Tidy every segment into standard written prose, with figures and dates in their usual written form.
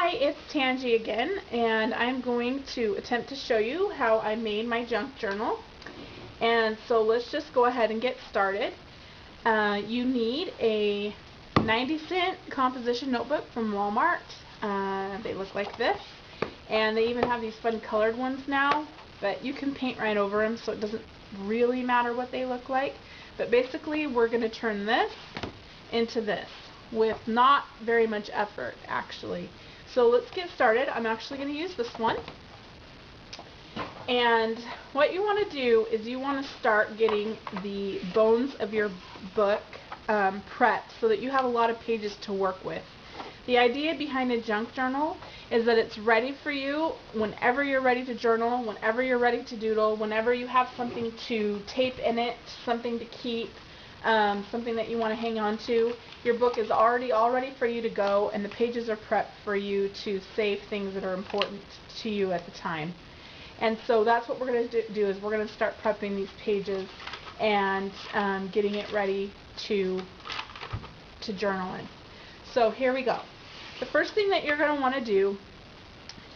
Hi, it's Tangi again, and I'm going to attempt to show you how I made my junk journal. And so let's just go ahead and get started. You need a 90-cent composition notebook from Walmart. They look like this, and they even have these fun colored ones now, but you can paint right over them, so it doesn't really matter what they look like. But basically, we're going to turn this into this with not very much effort, actually. So let's get started. I'm actually going to use this one. And what you want to do is you want to start getting the bones of your book prepped so that you have a lot of pages to work with. The idea behind a junk journal is that it's ready for you whenever you're ready to journal, whenever you're ready to doodle, whenever you have something to tape in it, something to keep, something that you want to hang on to. Your book is already all ready for you to go, and the pages are prepped for you to save things that are important to you at the time. And so that's what we're going to do is we're going to start prepping these pages and getting it ready to journal in. So here we go. The first thing that you're going to want to do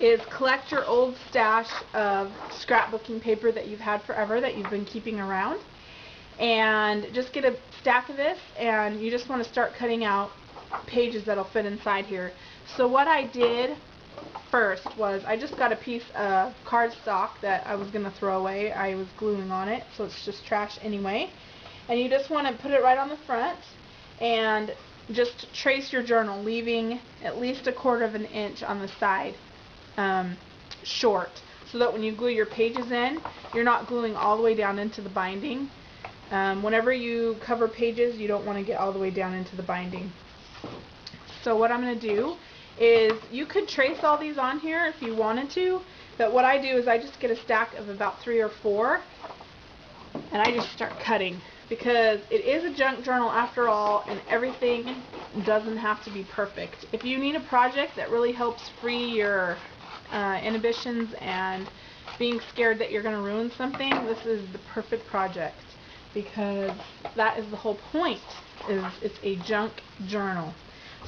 is collect your old stash of scrapbooking paper that you've had forever, that you've been keeping around, and just get a stack of this, and you just want to start cutting out pages that'll fit inside here. So what I did first was I just got a piece of cardstock that I was going to throw away. I was gluing on it, so it's just trash anyway. And you just want to put it right on the front and just trace your journal, leaving at least 1/4 of an inch on the side short, so that when you glue your pages in, you're not gluing all the way down into the binding. Whenever you cover pages, you don't want to get all the way down into the binding. So what I'm going to do is, you could trace all these on here if you wanted to, but what I do is I just get a stack of about 3 or 4, and I just start cutting, because it is a junk journal after all, and everything doesn't have to be perfect. If you need a project that really helps free your inhibitions and being scared that you're going to ruin something, this is the perfect project, because that is the whole point, is it's a junk journal.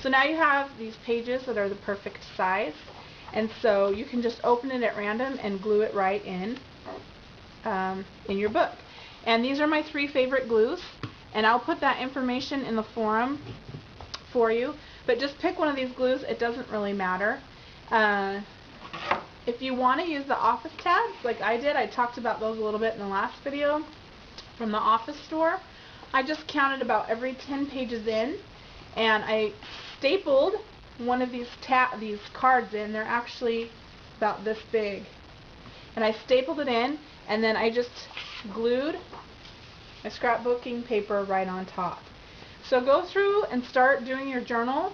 So now you have these pages that are the perfect size, and so you can just open it at random and glue it right in your book. And these are my 3 favorite glues, and I'll put that information in the forum for you, but just pick one of these glues. It doesn't really matter. If you want to use the office tabs like I did, I talked about those a little bit in the last video from the office store. I just counted about every 10 pages in, and I stapled one of these cards in. They're actually about this big, and I stapled it in, and then I just glued my scrapbooking paper right on top. So go through and start doing your journal,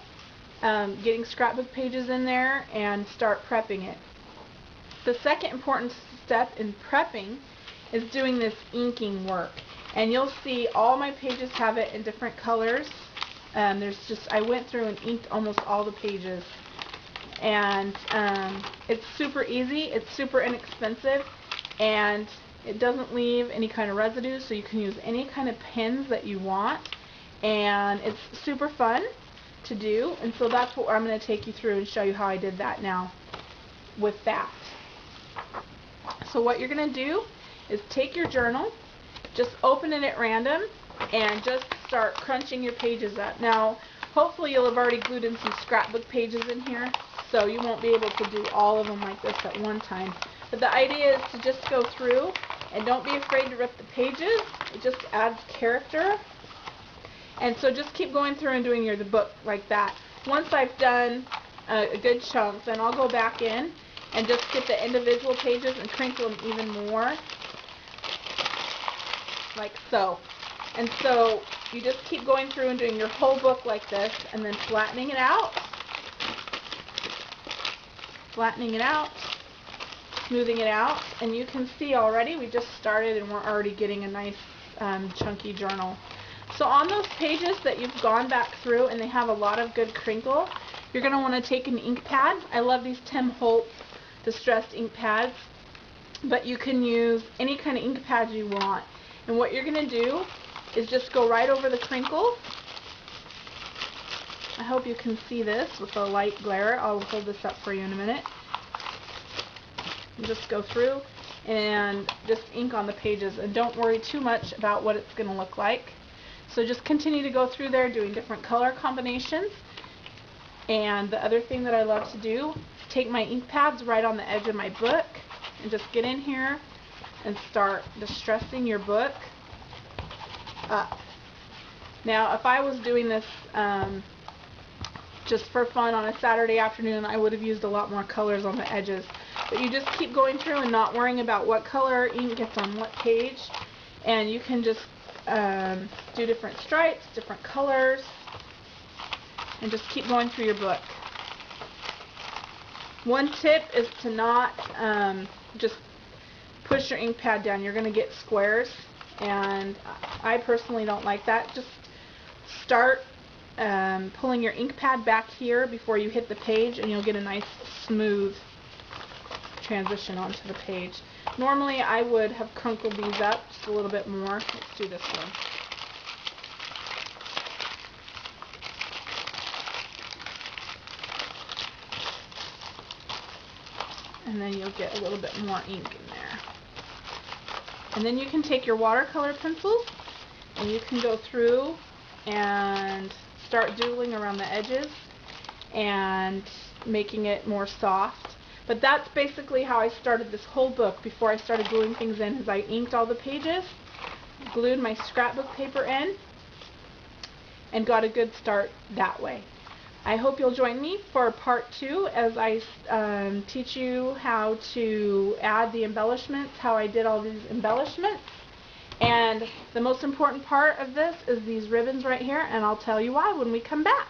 getting scrapbook pages in there, and start prepping it. The second important step in prepping is doing this inking work, and you'll see all my pages have it in different colors. I went through and inked almost all the pages, and it's super easy, it's super inexpensive, and it doesn't leave any kind of residue, so you can use any kind of pens that you want, and it's super fun to do. And so that's what I'm going to take you through and show you how I did that now with that. So what you're going to do is take your journal, just open it at random, and just start crunching your pages up. Now, hopefully you'll have already glued in some scrapbook pages in here, so you won't be able to do all of them like this at one time. But the idea is to just go through, and don't be afraid to rip the pages. It just adds character. And so just keep going through and doing the book like that. Once I've done a good chunk, then I'll go back in and just get the individual pages and crinkle them even more, like so. And so you just keep going through and doing your whole book like this, and then flattening it out, smoothing it out, and you can see already we just started and we're already getting a nice chunky journal. So on those pages that you've gone back through and they have a lot of good crinkle, you're going to want to take an ink pad. I love these Tim Holtz distressed ink pads, but you can use any kind of ink pad you want. And what you're going to do is just go right over the crinkle I hope you can see this with the light glare. I'll hold this up for you in a minute. Just go through and just ink on the pages, and don't worry too much about what it's going to look like. So just continue to go through there doing different color combinations. And the other thing that I love to do is take my ink pads right on the edge of my book and just get in here and start distressing your book up. Now, if I was doing this just for fun on a Saturday afternoon, I would have used a lot more colors on the edges. But you just keep going through and not worrying about what color ink gets on what page, and you can just do different stripes, different colors, and just keep going through your book. One tip is to not just push your ink pad down. You're going to get squares, and I personally don't like that. Just start pulling your ink pad back here before you hit the page, and you'll get a nice smooth transition onto the page. Normally I would have crunkled these up just a little bit more. Let's do this one. And then you'll get a little bit more ink in there. And then you can take your watercolor pencils and you can go through and start doodling around the edges and making it more soft. But that's basically how I started this whole book before I started gluing things in, is I inked all the pages, glued my scrapbook paper in, and got a good start that way. I hope you'll join me for part 2 as I teach you how to add the embellishments, how I did all these embellishments. And the most important part of this is these ribbons right here, and I'll tell you why when we come back.